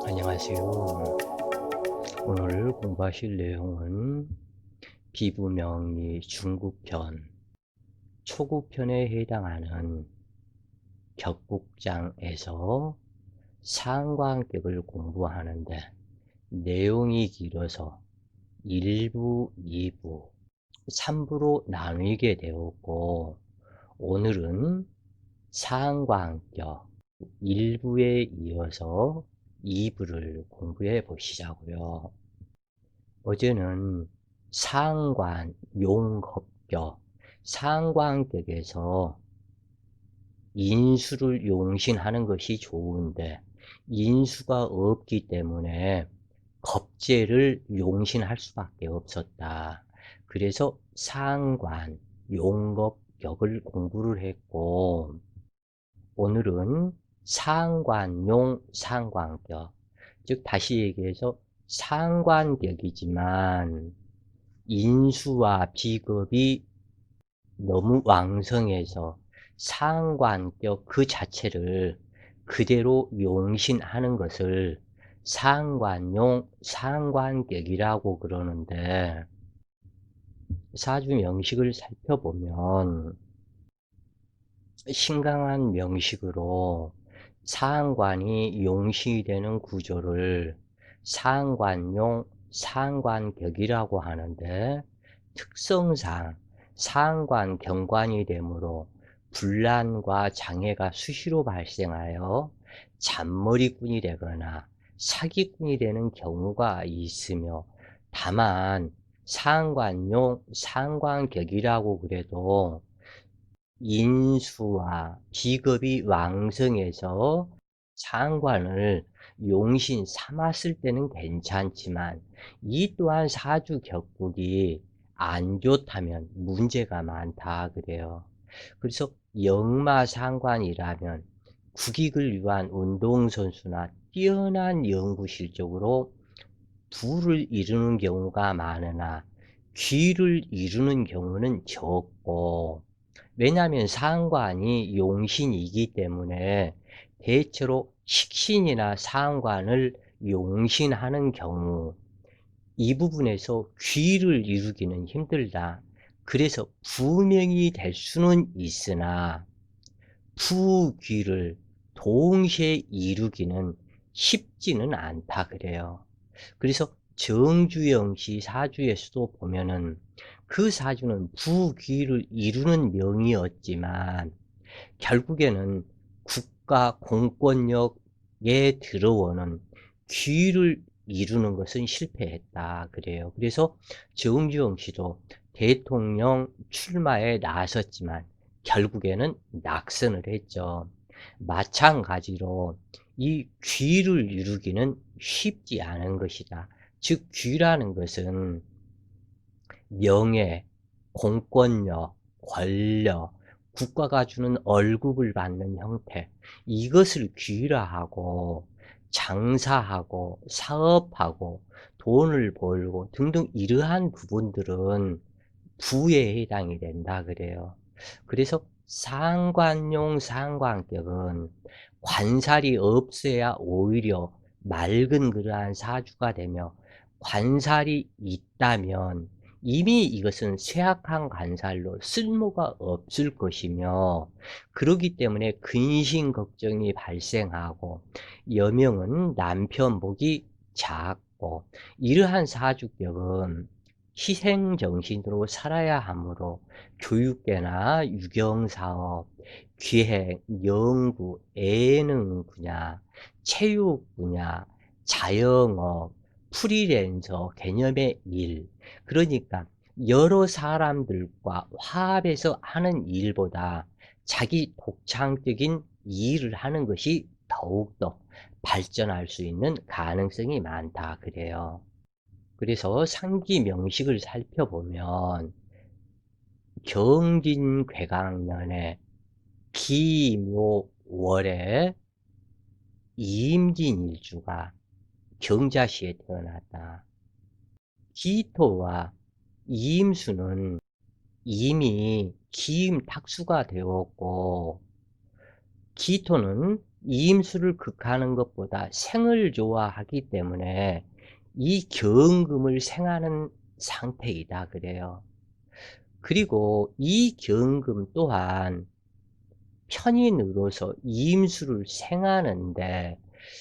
안녕하세요. 오늘 공부하실 내용은 비부명리 중국편, 초급편에 해당하는 격국장에서 상관격을 공부하는데 내용이 길어서 1부, 2부, 3부로 나누게 되었고, 오늘은 상관격 1부에 이어서 2부를 공부해 보시자고요. 어제는 상관, 용겁격, 상관격에서 인수를 용신하는 것이 좋은데 인수가 없기 때문에 겁재를 용신할 수밖에 없었다. 그래서 상관, 용겁격을 공부를 했고, 오늘은 상관용, 상관격, 즉 다시 얘기해서 상관격이지만 인수와 비급이 너무 왕성해서 상관격 그 자체를 그대로 용신하는 것을 상관용, 상관격이라고 그러는데, 사주 명식을 살펴보면 신강한 명식으로 상관이 용신이 되는 구조를 상관용, 상관격이라고 하는데, 특성상 상관, 경관이 되므로 분란과 장애가 수시로 발생하여 잔머리꾼이 되거나 사기꾼이 되는 경우가 있으며, 다만 상관용, 상관격이라고 그래도 인수와 비겁이 왕성해서 상관을 용신 삼았을 때는 괜찮지만, 이 또한 사주 격국이 안 좋다면 문제가 많다 그래요. 그래서 역마상관이라면 국익을 위한 운동선수나 뛰어난 연구 실적으로 부를 이루는 경우가 많으나 귀를 이루는 경우는 적고, 왜냐하면 상관이 용신이기 때문에 대체로 식신이나 상관을 용신하는 경우, 이 부분에서 귀를 이루기는 힘들다. 그래서 부명이 될 수는 있으나 부귀를 동시에 이루기는 쉽지는 않다 그래요. 그래서 정주영시 사주에서도 보면은 그 사주는 부귀를 이루는 명이었지만 결국에는 국가 공권력에 들어오는 귀를 이루는 것은 실패했다 그래요. 그래서 정주영씨도 대통령 출마에 나섰지만 결국에는 낙선을 했죠. 마찬가지로 이 귀를 이루기는 쉽지 않은 것이다. 즉 귀라는 것은 명예, 공권력, 권력, 국가가 주는 월급을 받는 형태, 이것을 귀라 하고 장사하고 사업하고 돈을 벌고 등등 이러한 부분들은 부에 해당이 된다 그래요. 그래서 상관용 상관격은 관살이 없어야 오히려 맑은 그러한 사주가 되며, 관살이 있다면 이미 이것은 쇠약한 관살로 쓸모가 없을 것이며, 그렇기 때문에 근심 걱정이 발생하고 여명은 남편 복이 작고, 이러한 사주격은 희생정신으로 살아야 하므로 교육계나 유경사업, 기획, 연구, 예능 분야, 체육 분야, 자영업, 프리랜서 개념의 일, 그러니까 여러 사람들과 화합해서 하는 일보다 자기 독창적인 일을 하는 것이 더욱더 발전할 수 있는 가능성이 많다 그래요. 그래서 상기 명식을 살펴보면 경진괴강년에 기묘월에 이임진일주가 경자시에 태어났다. 기토와 이임수는 이미 기임탁수가 되었고, 기토는 이임수를 극하는 것보다 생을 좋아하기 때문에 이 경금을 생하는 상태이다 그래요. 그리고 이 경금 또한 편이 늘어서 이임수를 생하는데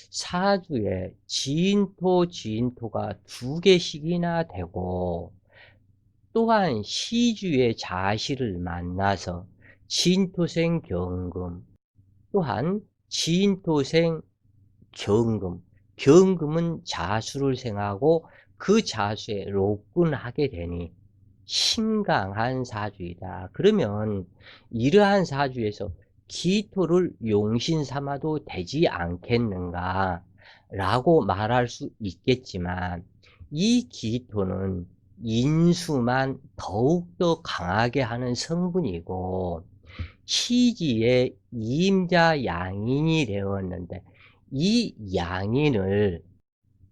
사주에 지인토가 두 개씩이나 되고, 또한 시주의 자시를 만나서 진토생 경금, 또한 진토생 경금, 경금은 자수를 생하고 그 자수에 로군하게 되니 신강한 사주이다. 그러면 이러한 사주에서 기토를 용신 삼아도 되지 않겠는가 라고 말할 수 있겠지만, 이 기토는 인수만 더욱더 강하게 하는 성분이고 시지에 이임자 양인이 되었는데, 이 양인을,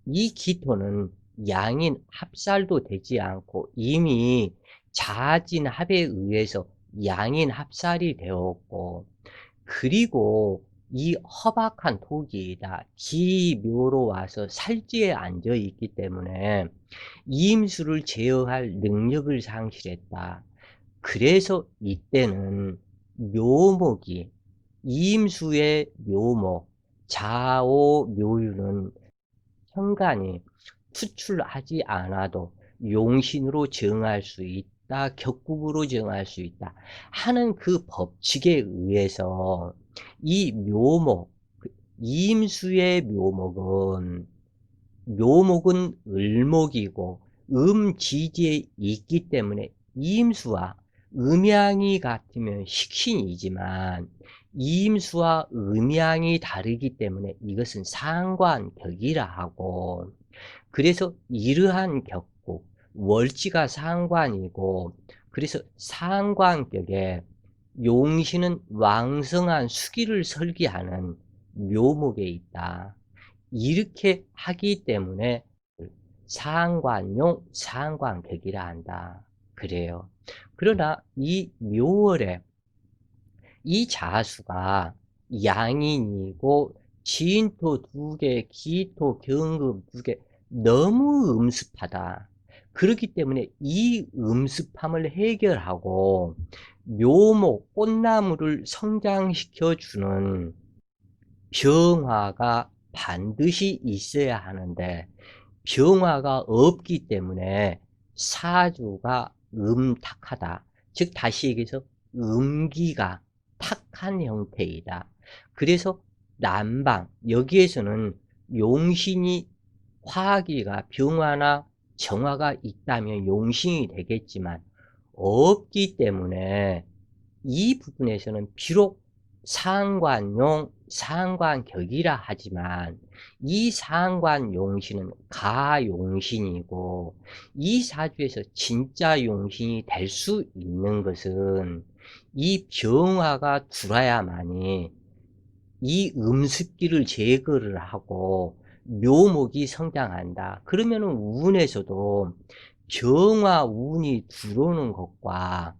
이 기토는 양인 합살도 되지 않고 이미 자진합에 의해서 양인 합살이 되었고, 그리고 이 허박한 토기이다. 기묘로 와서 살지에 앉아 있기 때문에 이임수를 제어할 능력을 상실했다. 그래서 이때는 묘목이, 이임수의 묘목, 자오 묘유는 현간이 투출하지 않아도 용신으로 정할 수 있다, 격국으로 정할 수 있다 하는 그 법칙에 의해서 이 묘목, 이임수의 묘목은 을목이고 음지지에 있기 때문에 이임수와 음양이 같으면 식신이지만 이임수와 음양이 다르기 때문에 이것은 상관격이라 하고, 그래서 이러한 격국, 월지가 상관이고, 그래서 상관격에 용신은 왕성한 수기를 설계하는 묘목에 있다. 이렇게 하기 때문에 상관용, 상관격이라 한다. 그래요. 그러나 이 묘월에 이 자수가 양인이고 진토 두 개, 기토, 경금 두 개, 너무 음습하다. 그렇기 때문에 이 음습함을 해결하고 묘목, 꽃나무를 성장시켜 주는 병화가 반드시 있어야 하는데 병화가 없기 때문에 사주가 음탁하다. 즉 다시 얘기해서 음기가 탁한 형태이다. 그래서 난방, 여기에서는 용신이, 화기가 병화나 정화가 있다면 용신이 되겠지만 없기 때문에 이 부분에서는 비록 상관용, 상관격이라 하지만 이 상관용신은 가용신이고, 이 사주에서 진짜 용신이 될 수 있는 것은 이 병화가 들어야만이 이 음습기를 제거를 하고 묘목이 성장한다. 그러면은 운에서도 병화 운이 들어오는 것과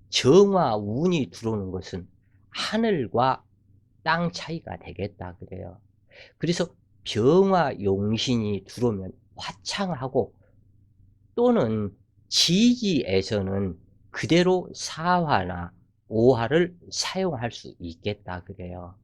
정화 운이 들어오는 것은 하늘과 땅 차이가 되겠다 그래요. 그래서 병화 용신이 들어오면 화창하고, 또는 지지에서는 그대로 사화나 오화를 사용할 수 있겠다 그래요.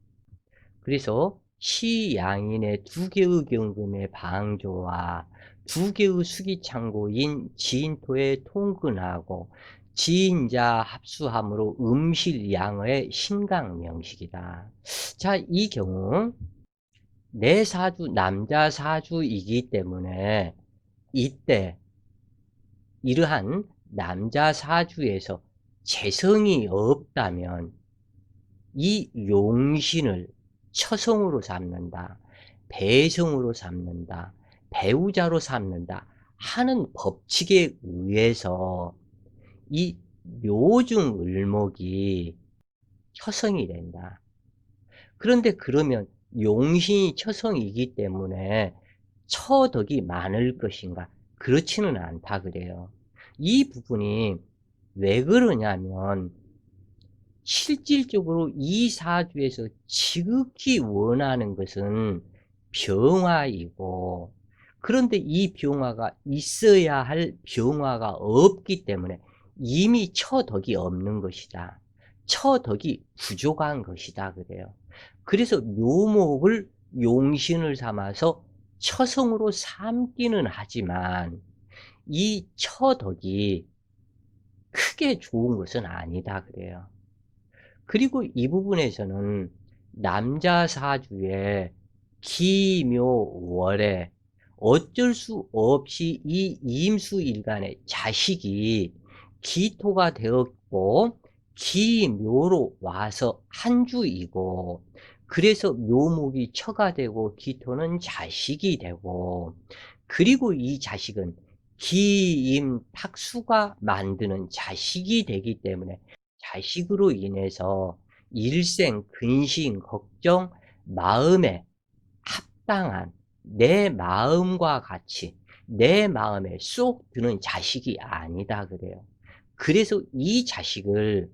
그래서 시양인의 두 개의 경금의 방조와 두 개의 수기창고인 지인토의 통근하고 지인자 합수함으로 음실양의 신강명식이다. 자, 이 경우 내 사주 남자 사주이기 때문에 이때 이러한 남자 사주에서 재성이 없다면 이 용신을 처성으로 삼는다, 배성으로 삼는다, 배우자로 삼는다 하는 법칙에 의해서 이 묘중을목이 처성이 된다. 그런데 그러면 용신이 처성이기 때문에 처덕이 많을 것인가? 그렇지는 않다 그래요. 이 부분이 왜 그러냐면 실질적으로 이 사주에서 지극히 원하는 것은 병화이고, 그런데 이 병화가 있어야 할 병화가 없기 때문에 이미 처덕이 없는 것이다. 처덕이 부족한 것이다 그래요. 그래서 묘목을 용신을 삼아서 처성으로 삼기는 하지만 이 처덕이 크게 좋은 것은 아니다 그래요. 그리고 이 부분에서는 남자 사주의 기묘월에 어쩔 수 없이 이 임수일간의 자식이 기토가 되었고 기묘로 와서 한 주이고, 그래서 묘목이 처가 되고 기토는 자식이 되고, 그리고 이 자식은 기임탁수가 만드는 자식이 되기 때문에 자식으로 인해서 일생, 근심, 걱정, 마음에 합당한 내 마음과 같이 내 마음에 쏙 드는 자식이 아니다 그래요. 그래서 이 자식을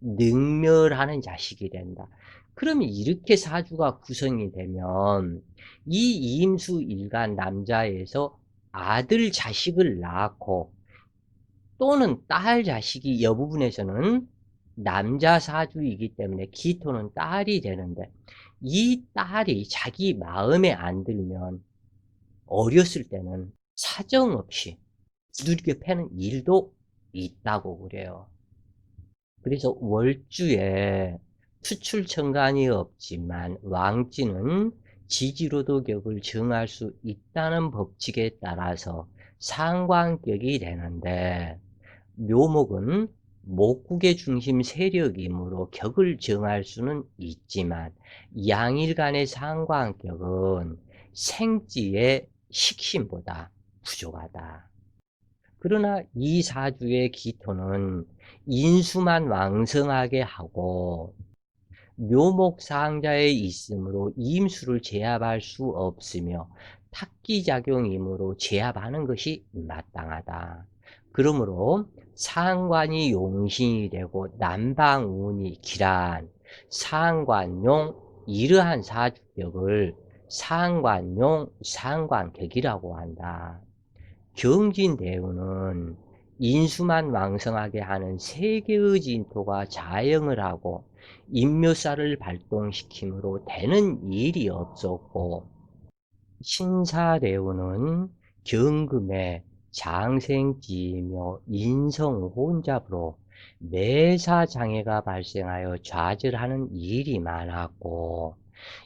능멸하는 자식이 된다. 그러면 이렇게 사주가 구성이 되면 이 임수일간 남자에서 아들 자식을 낳고 또는 딸 자식이 여부분에서는 남자 사주이기 때문에 기토는 딸이 되는데, 이 딸이 자기 마음에 안 들면 어렸을 때는 사정없이 두들겨 패는 일도 있다고 그래요. 그래서 월주에 투출천간이 없지만 왕지는 지지로도격을 정할 수 있다는 법칙에 따라서 상관격이 되는데, 묘목은 목국의 중심 세력이므로 격을 정할 수는 있지만 양일 간의 상관격은 생지의 식신보다 부족하다. 그러나 이 사주의 기토는 인수만 왕성하게 하고 묘목상자에 있으므로 임수를 제압할 수 없으며 탁기작용이므로 제압하는 것이 마땅하다. 그러므로 상관이 용신이 되고 남방운이 기란 상관용, 이러한 사주격을 상관용 상관격이라고 한다. 경진대운은 인수만 왕성하게 하는 세계의 진토가 자영을 하고 인묘살을 발동시키므로 되는 일이 없었고, 신사대운은 경금의 장생지이며 인성혼잡으로 매사장애가 발생하여 좌절하는 일이 많았고,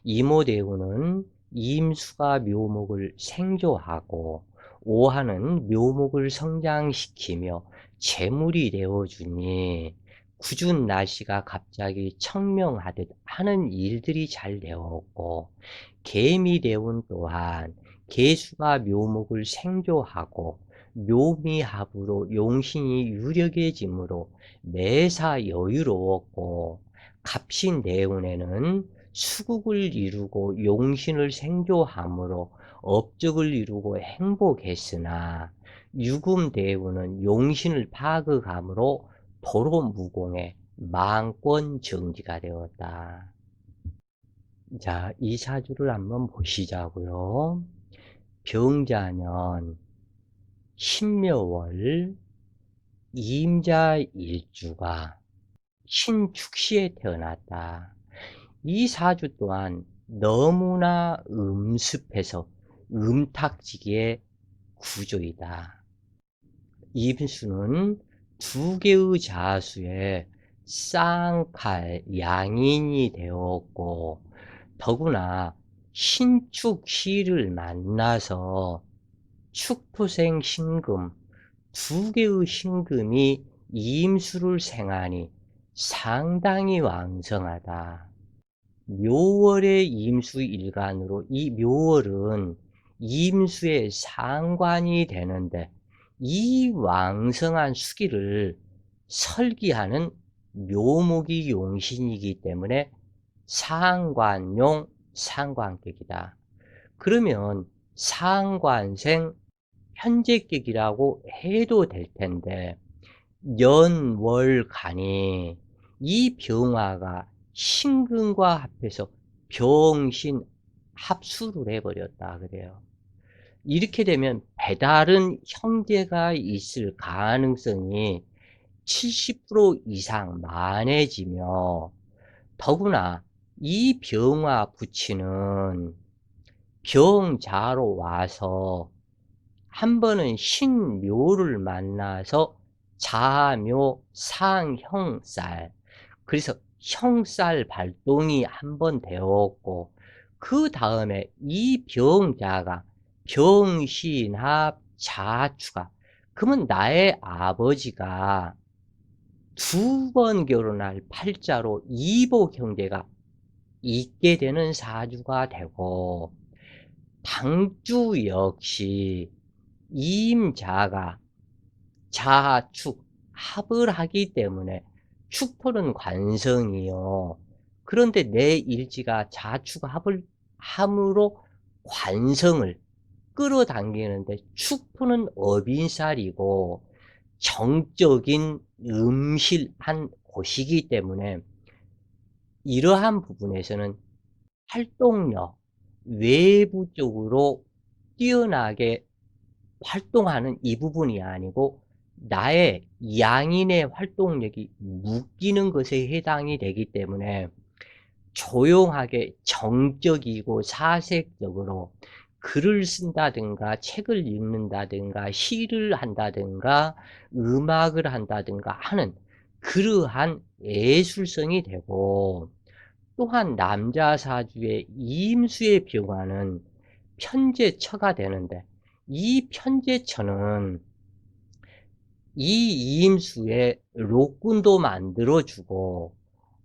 이모대운은 임수가 묘목을 생조하고 오하는 묘목을 성장시키며 재물이 되어주니 궂은 날씨가 갑자기 청명하듯 하는 일들이 잘 되었고, 개미대운 또한 개수가 묘목을 생조하고 묘미합으로 용신이 유력해지므로 매사 여유로웠고, 갑신대운에는 수국을 이루고 용신을 생조하므로 업적을 이루고 행복했으나, 유금대운은 용신을 파극함으로 도로무공의 망권 정지가 되었다. 자, 이 사주를 한번 보시자고요. 병자년 신묘월 임자일주가 신축시에 태어났다. 이 사주 또한 너무나 음습해서 음탁지기의 구조이다. 임수는 두 개의 자수에 쌍칼 양인이 되었고, 더구나 신축시를 만나서 축토생 신금, 두 개의 신금이 임수를 생하니 상당히 왕성하다. 묘월의 임수일간으로 이 묘월은 임수의 상관이 되는데, 이 왕성한 수기를 설기하는 묘목이 용신이기 때문에 상관용 상관격이다. 그러면 상관생 현재격이라고 해도 될 텐데, 연월간이 이 병화가 신금과 합해서 병신 합수를 해버렸다 그래요. 이렇게 되면 배다른 형제가 있을 가능성이 70% 이상 많아지며, 더구나 이 병화 부치는 병자로 와서 한 번은 신묘를 만나서 자묘 상형살, 그래서 형살 발동이 한 번 되었고, 그 다음에 이 병자가 병신합 자축가, 그러면 나의 아버지가 두 번 결혼할 팔자로 이복 형제가 있게 되는 사주가 되고, 당주 역시 임자가 자축 합을 하기 때문에 축토는 관성이요. 그런데 내 일지가 자축 합을 함으로 관성을 끌어당기는데, 축토는 어빈살이고 정적인 음실한 곳이기 때문에 이러한 부분에서는 활동력, 외부적으로 뛰어나게 활동하는 이 부분이 아니고 나의 양인의 활동력이 묶이는 것에 해당이 되기 때문에 조용하게 정적이고 사색적으로 글을 쓴다든가 책을 읽는다든가 시를 한다든가 음악을 한다든가 하는 그러한 예술성이 되고, 또한 남자 사주의 임수의 병화는 편제처가 되는데, 이 편제처는 이 임수에 록군도 만들어주고,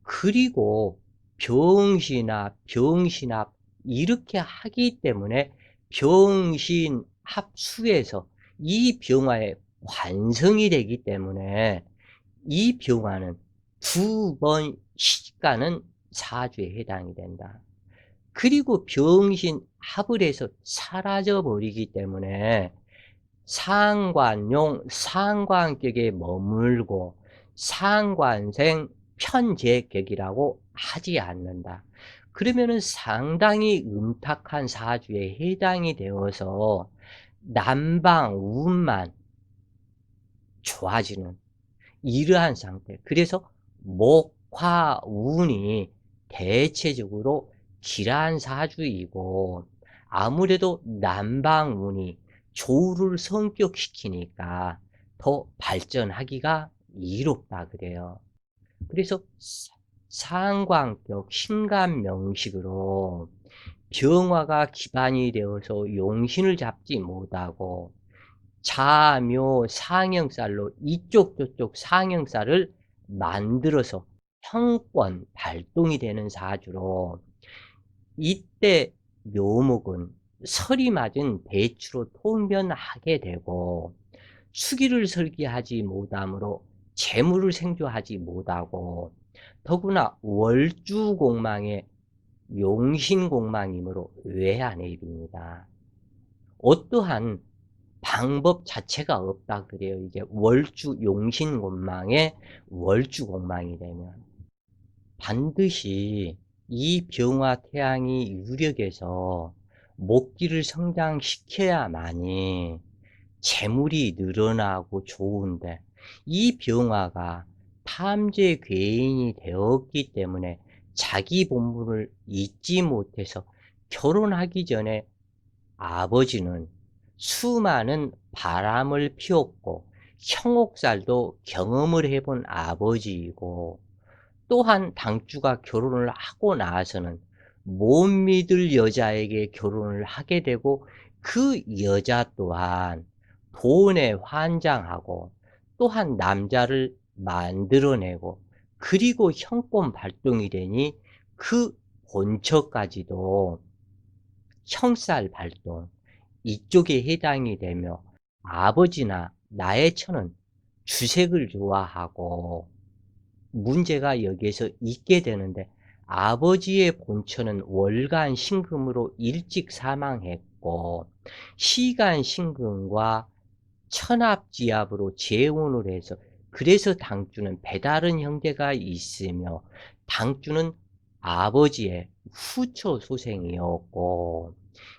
그리고 병신합 이렇게 하기 때문에 병신합수에서 이 병화의 관성이 되기 때문에 이 병화는 두 번 시집가는 사주에 해당이 된다. 그리고 병신합을 해서 사라져 버리기 때문에 상관용 상관격에 머물고 상관생 편제격이라고 하지 않는다. 그러면은 상당히 음탁한 사주에 해당이 되어서 남방 운만 좋아지는 이러한 상태. 그래서 목화 운이 대체적으로 길한 사주이고, 아무래도 남방 운이 조를 성격시키니까 더 발전하기가 이롭다 그래요. 그래서 상관격 신간명식으로 병화가 기반이 되어서 용신을 잡지 못하고 자묘 상형살로 이쪽 저쪽 상형살을 만들어서 형권 발동이 되는 사주로, 이때 묘목은 설이 맞은 대추로 통변하게 되고, 수기를 설계하지 못하므로 재물을 생조하지 못하고, 더구나 월주공망의 용신공망이므로 외환입니다. 어떠한 방법 자체가 없다 그래요. 이제 월주 용신공망의 월주공망이 되면 반드시 이 병화 태양이 유력에서 목기를 성장시켜야만이 재물이 늘어나고 좋은데, 이 병화가 탐재 괴인이 되었기 때문에 자기 본분을 잊지 못해서 결혼하기 전에 아버지는 수많은 바람을 피웠고 형옥살도 경험을 해본 아버지이고, 또한 당주가 결혼을 하고 나서는 못 믿을 여자에게 결혼을 하게 되고, 그 여자 또한 돈에 환장하고 또한 남자를 만들어내고, 그리고 형권 발동이 되니 그 본처까지도 형살 발동 이쪽에 해당이 되며, 아버지나 나의 처는 주색을 좋아하고 문제가 여기에서 있게 되는데, 아버지의 본처는 월간 신금으로 일찍 사망했고 시간 신금과 천합지합으로 재혼을 해서 그래서 당주는 배다른 형제가 있으며 당주는 아버지의 후초 소생이었고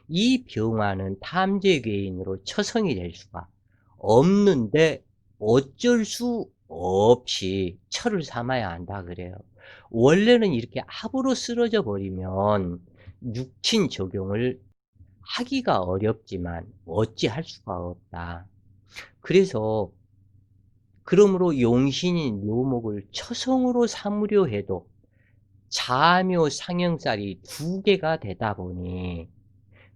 이 병화는 탐재괴인으로 처성이 될 수가 없는데 어쩔 수 없이 철을 삼아야 한다 그래요. 원래는 이렇게 합으로 쓰러져 버리면 육친 적용을 하기가 어렵지만 어찌할 수가 없다. 그래서 그러므로 용신인 묘목을 처성으로 삼으려 해도 자묘 상형살이 두 개가 되다 보니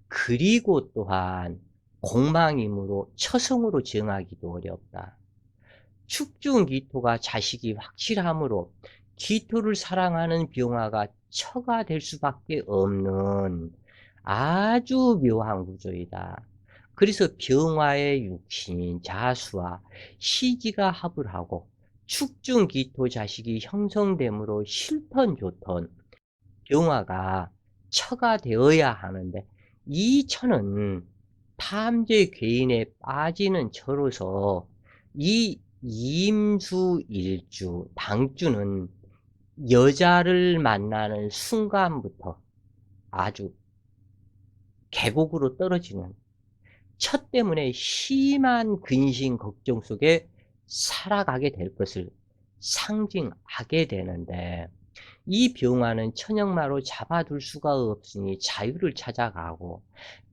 그리고 또한 공망이므로 처성으로 정하기도 어렵다. 축중기토가 자식이 확실하므로 기토를 사랑하는 병화가 처가 될 수밖에 없는 아주 묘한 구조이다. 그래서 병화의 육신인 자수와 시기가 합을 하고 축중기토 자식이 형성되므로 싫던 좋던 병화가 처가 되어야 하는데 이 처는 탐재 괴인에 빠지는 처로서 이 임수일주 당주는 여자를 만나는 순간부터 아주 계곡으로 떨어지는 처 때문에 심한 근심 걱정 속에 살아가게 될 것을 상징하게 되는데 이 병화는 천역마로 잡아둘 수가 없으니 자유를 찾아가고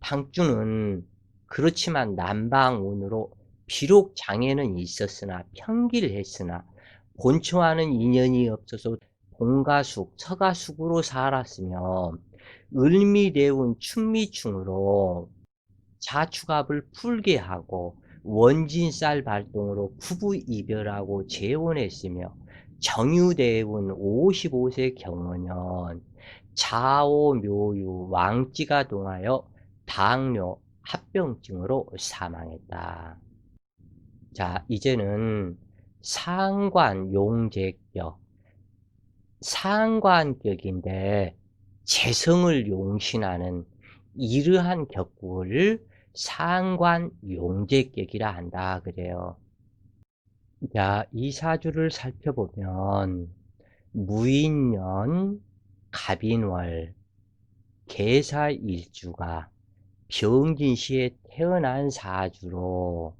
당주는 그렇지만 남방운으로 비록 장애는 있었으나 평길했으나 본초와는 인연이 없어서 동가숙, 서가숙으로 살았으며 을미대운 춘미충으로 자축압을 풀게 하고 원진쌀 발동으로 부부 이별하고 재혼했으며 정유대운 55세 경언년 자오묘유 왕찌가 동하여 당뇨 합병증으로 사망했다. 자, 이제는 상관 용재격, 상관격인데 재성을 용신하는 이러한 격구를 상관 용재격이라 한다 그래요. 자, 이 사주를 살펴보면 무인년, 갑인월, 계사일주가 병진시에 태어난 사주로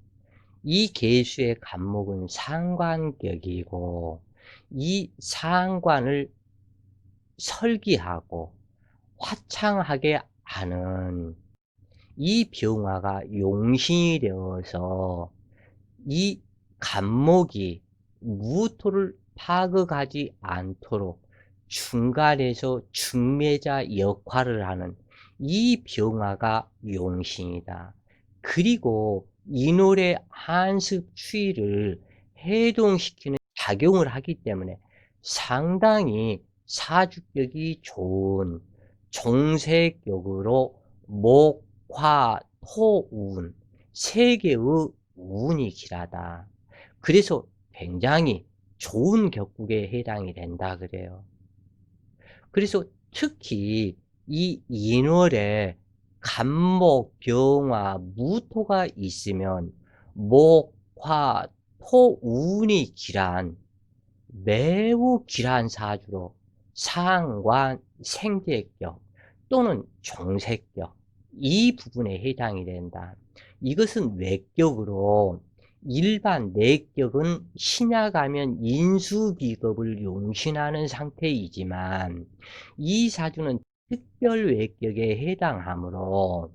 이 계수의 간목은 상관격이고 이 상관을 설기하고 화창하게 하는 이 병화가 용신이 되어서 이 간목이 무토를 파극하지 않도록 중간에서 중매자 역할을 하는 이 병화가 용신이다. 그리고 인월의 한습 추위를 해동시키는 작용을 하기 때문에 상당히 사주격이 좋은 종색격으로 목, 화, 토, 운 세 개의 운이 길하다. 그래서 굉장히 좋은 격국에 해당이 된다 그래요. 그래서 특히 이 인월에 간목, 병화, 무토가 있으면 목, 화, 토, 운이 길한 매우 길한 사주로 상관, 생재격 또는 종색격 이 부분에 해당이 된다. 이것은 외격으로 일반 내격은 신약하면 인수비급을 용신하는 상태이지만 이 사주는 특별 외격에 해당하므로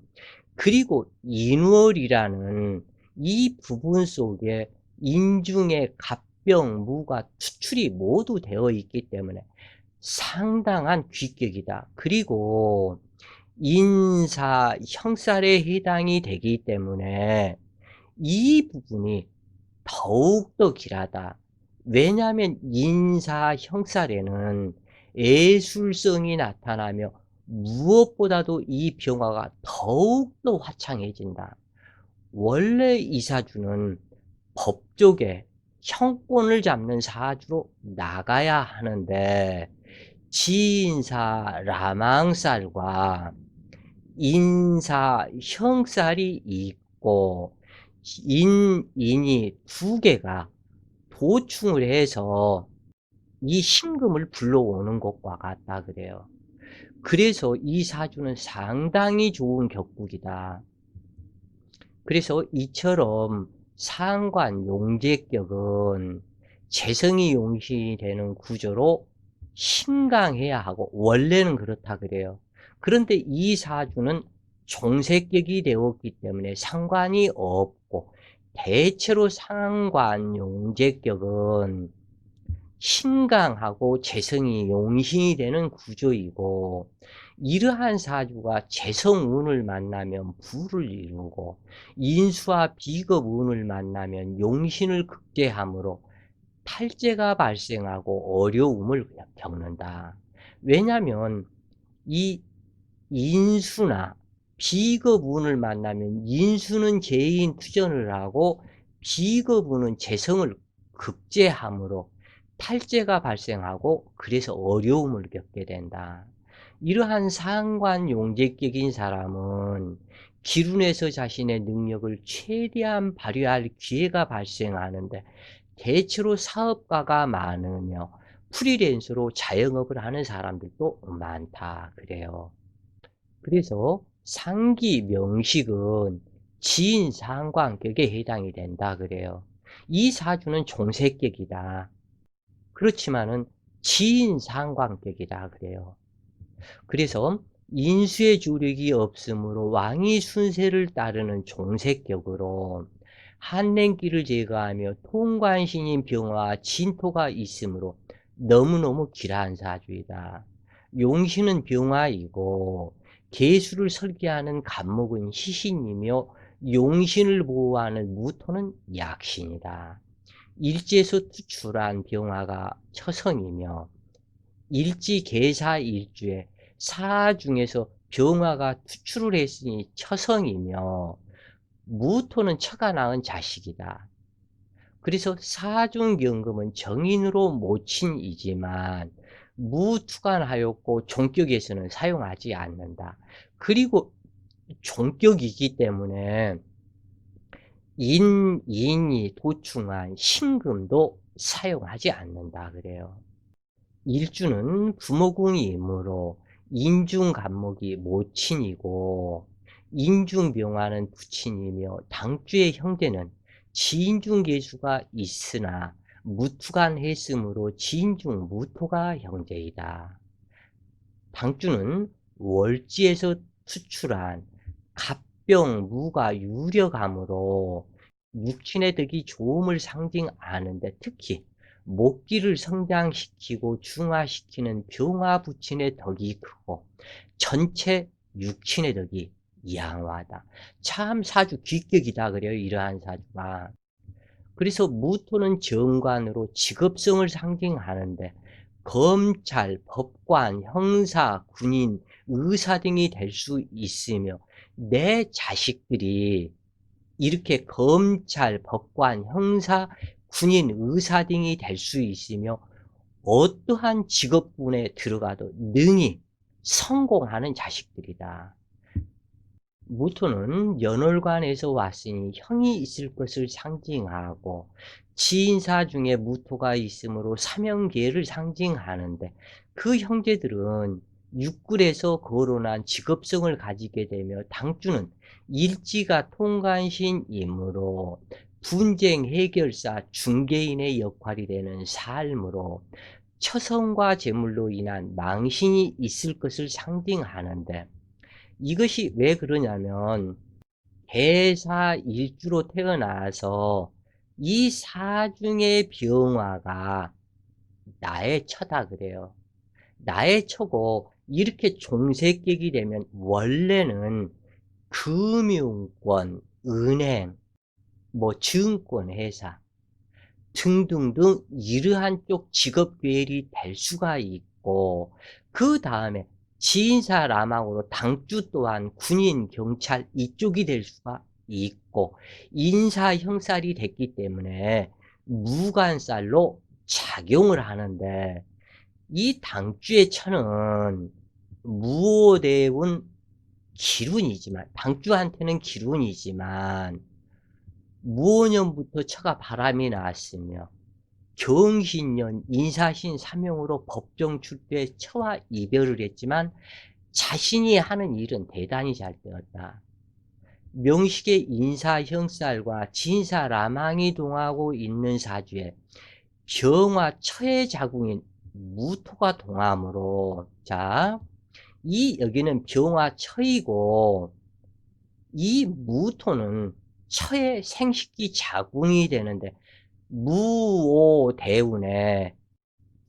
그리고 인월이라는 이 부분 속에 인중의 갑병, 무가 추출이 모두 되어 있기 때문에 상당한 귀격이다. 그리고 인사, 형살에 해당이 되기 때문에 이 부분이 더욱더 길하다. 왜냐하면 인사, 형살에는 예술성이 나타나며 무엇보다도 이 병화가 더욱더 화창해진다. 원래 이 사주는 법조계 형권을 잡는 사주로 나가야 하는데 지인사 라망살과 인사 형살이 있고 인이 두 개가 도충을 해서 이 신금을 불러오는 것과 같다 그래요. 그래서 이 사주는 상당히 좋은 격국이다. 그래서 이처럼 상관 용재격은 재성이 용신이 되는 구조로 신강해야 하고 원래는 그렇다 그래요. 그런데 이 사주는 종색격이 되었기 때문에 상관이 없고, 대체로 상관 용재격은 신강하고 재성이 용신이 되는 구조이고, 이러한 사주가 재성운을 만나면 부를 이루고 인수와 비겁운을 만나면 용신을 극대함으로 탈재가 발생하고 어려움을 겪는다. 왜냐하면 이 인수나 비겁운을 만나면 인수는 재인 투전을 하고 비겁운은 재성을 극제함으로 탈재가 발생하고 그래서 어려움을 겪게 된다. 이러한 상관용재격인 사람은 기룬에서 자신의 능력을 최대한 발휘할 기회가 발생하는데 대체로 사업가가 많으며 프리랜서로 자영업을 하는 사람들도 많다 그래요. 그래서 상기 명식은 지인 상관격에 해당이 된다 그래요. 이 사주는 종색격이다. 그렇지만은 지인 상관격이다 그래요. 그래서 인수의 주력이 없으므로 왕이 순세를 따르는 종색격으로 한랭기를 제거하며 통관신인 병화와 진토가 있으므로 너무너무 길한 사주이다. 용신은 병화이고 계수를 설계하는 간목은 시신이며 용신을 보호하는 무토는 약신이다. 일지에서 투출한 병화가 처성이며 일지계사 일주에 사 중에서 병화가 투출을 했으니 처성이며 무토는 처가 낳은 자식이다. 그래서 사중경금은 정인으로 모친이지만 무투관하였고 종격에서는 사용하지 않는다. 그리고 종격이기 때문에 인이 도충한 신금도 사용하지 않는다 그래요. 일주는 부모궁이므로 인중간목이 모친이고 인중병화는 부친이며 당주의 형제는 지인중계수가 있으나 무투간했으므로 지인중 무토가 형제이다. 당주는 월지에서 투출한 갑병, 무가 유력함으로 육친의 덕이 좋음을 상징하는데 특히 목기를 성장시키고 중화시키는 병화부친의 덕이 크고 전체 육친의 덕이 양화하다. 참 사주 귀격이다 그래요. 이러한 사주가. 그래서 무토는 정관으로 직업성을 상징하는데 검찰, 법관, 형사, 군인, 의사 등이 될 수 있으며 내 자식들이 이렇게 검찰, 법관, 형사, 군인, 의사 등이 될 수 있으며 어떠한 직업군에 들어가도 능히 성공하는 자식들이다. 무토는 연월관에서 왔으니 형이 있을 것을 상징하고 지인사 중에 무토가 있으므로 사명계를 상징하는데 그 형제들은 육굴에서 거론한 직업성을 가지게 되며 당주는 일지가 통관신이므로 분쟁 해결사 중개인의 역할이 되는 삶으로 처성과 재물로 인한 망신이 있을 것을 상징하는데 이것이 왜 그러냐면 대사일주로 태어나서 이 사중의 병화가 나의 처다 그래요. 나의 처고 이렇게 종색격이 되면 원래는 금융권, 은행, 뭐 증권 회사 등등등 이러한 쪽 직업 계열이 될 수가 있고 그 다음에 지인사 라망으로 당주 또한 군인, 경찰 이쪽이 될 수가 있고 인사 형살이 됐기 때문에 무관살로 작용을 하는데 이 당주의 처는 무오대운 기룬이지만 당주한테는 기룬이지만 무오년부터 처가 바람이 났으며 경신년 인사신 사명으로 법정 출두해 처와 이별을 했지만 자신이 하는 일은 대단히 잘 되었다. 명식의 인사 형살과 진사 라망이 동하고 있는 사주에 병화 처의 자궁인 무토가 동하므로, 자, 여기는 병화 처이고 이 무토는 처의 생식기 자궁이 되는데 무오대운에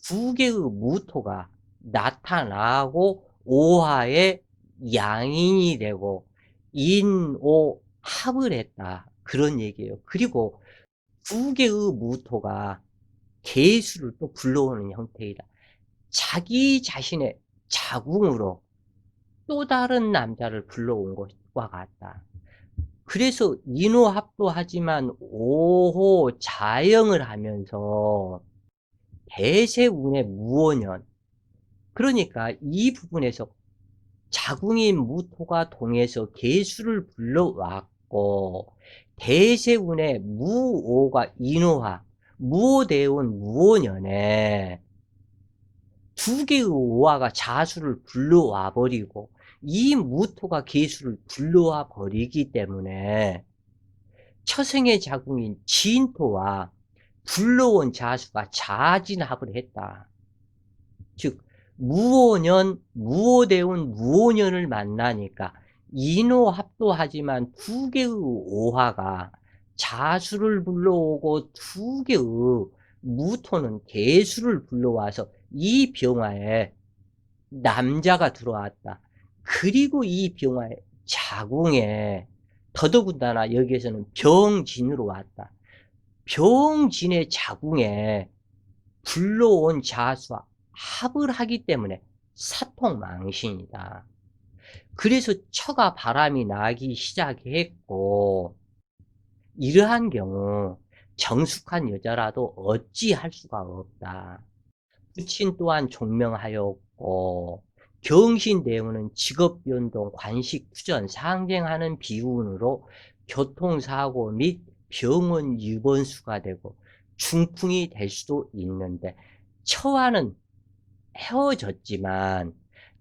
두 개의 무토가 나타나고 오화의 양인이 되고 인오 합을 했다, 그런 얘기예요. 그리고 두 개의 무토가 개수를 또 불러오는 형태이다. 자기 자신의 자궁으로 또 다른 남자를 불러온 것과 같다. 그래서 인호합도하지만 5호 자영을 하면서 대세운의 무오년, 그러니까 이 부분에서 자궁인 무토가 동해서 개수를 불러왔고 대세운의 무오가 인호합, 무오대운 무오년에 두 개의 오화가 자수를 불러와 버리고 이 무토가 개수를 불러와 버리기 때문에 처생의 자궁인 진토와 불러온 자수가 자진합을 했다. 즉 무오년, 무오대운 무오년을 만나니까 인호합도하지만 두 개의 오화가 자수를 불러오고 두 개의 무토는 개수를 불러와서 이 병화에 남자가 들어왔다. 그리고 이 병화의 자궁에 더더군다나 여기에서는 병진으로 왔다. 병진의 자궁에 불러온 자수와 합을 하기 때문에 사통망신이다. 그래서 처가 바람이 나기 시작했고 이러한 경우 정숙한 여자라도 어찌할 수가 없다. 부친 또한 종명하였고 경신대운은 직업변동, 관식투전, 상쟁하는 비운으로 교통사고 및 병원 입원수가 되고 중풍이 될 수도 있는데 처와는 헤어졌지만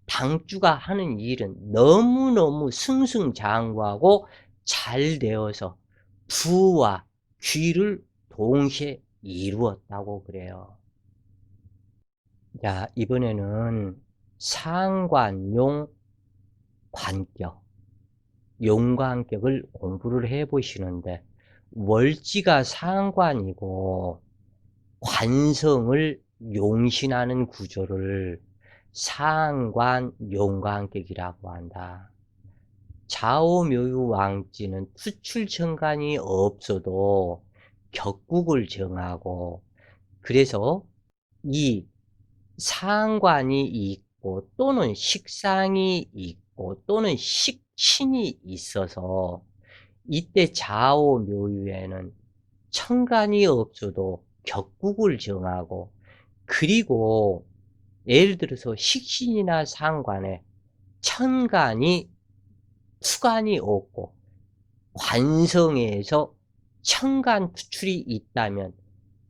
당주가 하는 일은 너무너무 승승장구하고 잘 되어서 부와 귀를 동시에 이루었다고 그래요. 자, 이번에는 상관용 관격, 용관격을 공부를 해 보시는데 월지가 상관이고 관성을 용신하는 구조를 상관 용관격이라고 한다. 좌오묘유왕지는 투출천간이 없어도 격국을 정하고, 그래서 이 상관이 있고 또는 식상이 있고 또는 식신이 있어서 이때 좌오묘유에는 천간이 없어도 격국을 정하고, 그리고 예를 들어서 식신이나 상관에 천간이 투간이 없고 관성에서 천간 투출이 있다면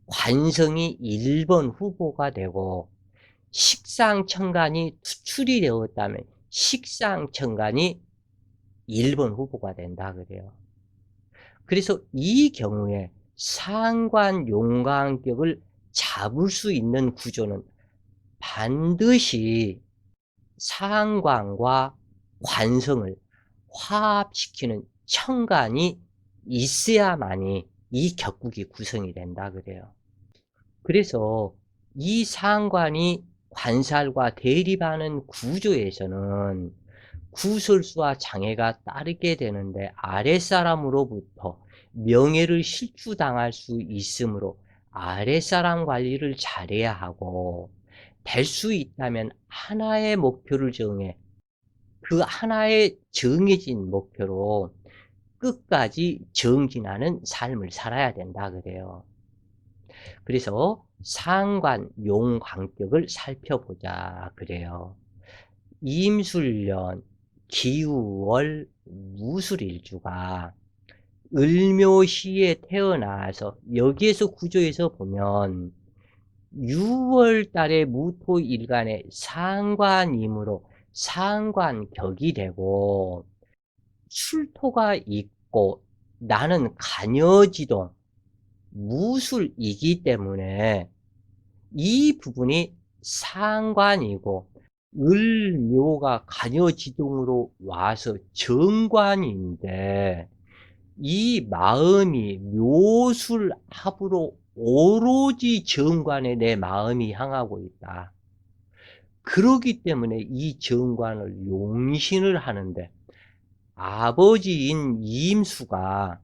관성이 1번 후보가 되고, 식상천간이 투출이 되었다면 식상천간이 1번 후보가 된다 그래요. 그래서 이 경우에 상관 용관격을 잡을 수 있는 구조는 반드시 상관과 관성을 화합시키는 천간이 있어야만이 이 격국이 구성이 된다 그래요. 그래서 이 상관이 관살과 대립하는 구조에서는 구설수와 장애가 따르게 되는데 아랫사람으로부터 명예를 실추당할 수 있으므로 아랫사람 관리를 잘해야 하고, 될 수 있다면 하나의 목표를 정해 그 하나의 정해진 목표로 끝까지 정진하는 삶을 살아야 된다 그래요. 그래서 상관, 용, 관격을 살펴보자 그래요. 임술년, 기우월, 무술일주가 을묘시에 태어나서 여기에서 구조에서 보면 6월 달에 무토일간의 상관이므로 상관격이 되고 출토가 있고 나는 간여지동 무술이기 때문에 이 부분이 상관이고 을묘가 간여지동으로 와서 정관인데 이 마음이 묘술합으로 오로지 정관에 내 마음이 향하고 있다. 그러기 때문에 이 정관을 용신을 하는데 아버지인 임수가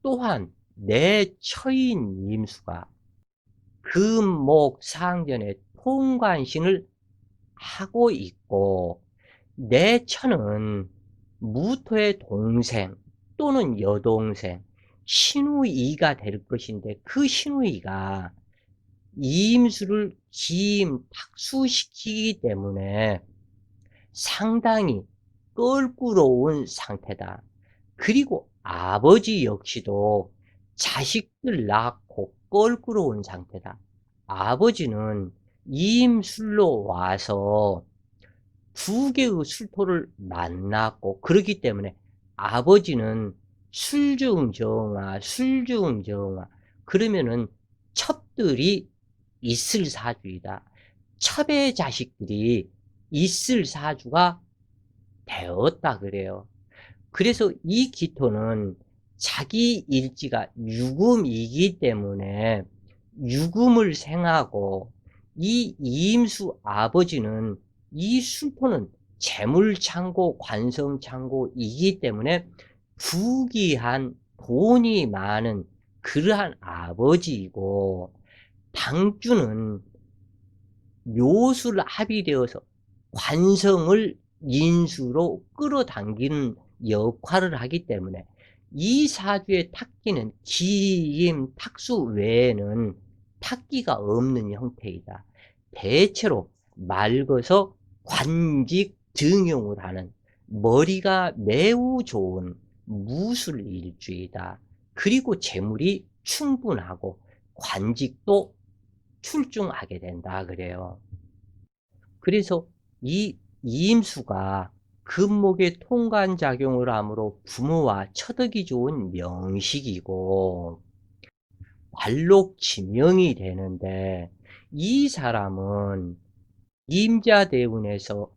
또한 내 처인 임수가 금목 상전에 통관신을 하고 있고 내 처는 무토의 동생 또는 여동생 신우이가 될 것인데 그 신우이가 임수를 기임 탁수시키기 때문에 상당히 껄끄러운 상태다. 그리고 아버지 역시도 자식들 낳고 껄끄러운 상태다. 아버지는 임술로 와서 두 개의 술토를 만났고 그렇기 때문에 아버지는 술중정화 그러면은 첩들이 있을 사주이다. 첩의 자식들이 있을 사주가 되었다 그래요. 그래서 이 기토는 자기 일지가 유금이기 때문에 유금을 생하고 이 이임수 아버지는 이 술토는 재물창고 관성창고이기 때문에 부귀한 돈이 많은 그러한 아버지이고 당주는 묘술 합이 되어서 관성을 인수로 끌어당기는 역할을 하기 때문에 이 사주의 탁기는 기임, 탁수 외에는 탁기가 없는 형태이다. 대체로 맑아서 관직 등용을 하는 머리가 매우 좋은 무술일주이다. 그리고 재물이 충분하고 관직도 출중하게 된다 그래요. 그래서 이 이임수가 금목의 통관작용을 하므로 부모와 처덕이 좋은 명식이고 관록지명이 되는데 이 사람은 임자대운에서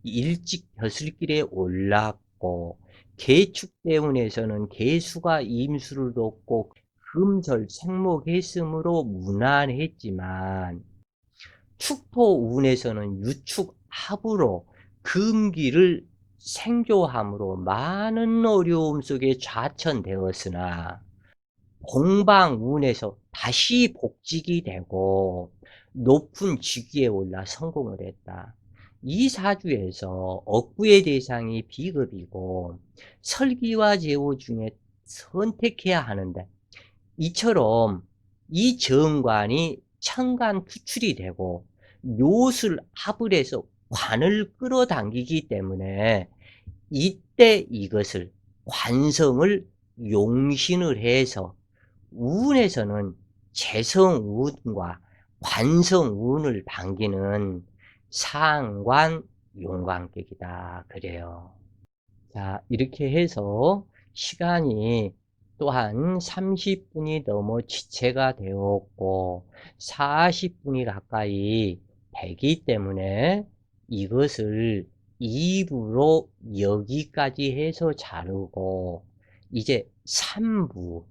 일찍 벼슬길에 올랐고 계축대운에서는 계수가 임수를 돕고 금설 생목했으므로 무난했지만 축토운에서는 유축합으로 금기를 생조함으로 많은 어려움 속에 좌천되었으나 공방운에서 다시 복직이 되고 높은 직위에 올라 성공을 했다. 이 사주에서 억구의 대상이 비급이고 설기와 제호 중에 선택해야 하는데 이처럼 이 정관이 천간 투출이 되고 묘술 합을 해서 관을 끌어당기기 때문에 이때 이것을 관성을 용신을 해서 운에서는 재성운과 관성운을 당기는 상관 용관격이다 그래요. 자, 이렇게 해서 시간이 또한 30분이 넘어 지체가 되었고 40분이 가까이 되기 때문에 이것을 2부로 여기까지 해서 자르고 이제 3부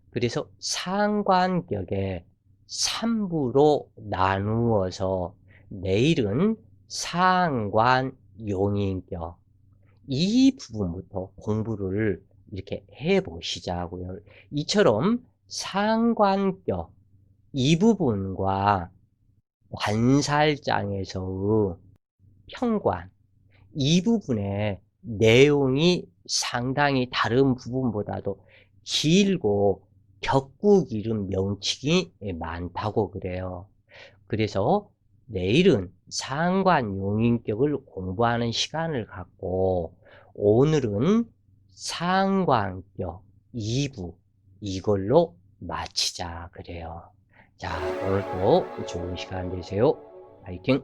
그래서 상관격에 3부로 나누어서 내일은 상관용인격 이 부분부터 공부를 이렇게 해 보시자고요. 이처럼 상관격 이 부분과 관살장에서의 평관 이 부분의 내용이 상당히 다른 부분보다도 길고 격국 이름 명칭이 많다고 그래요. 그래서 내일은 상관용인격을 공부하는 시간을 갖고 오늘은 상관격 2부 이걸로 마치자 그래요. 자, 오늘도 좋은 시간 되세요. 파이팅!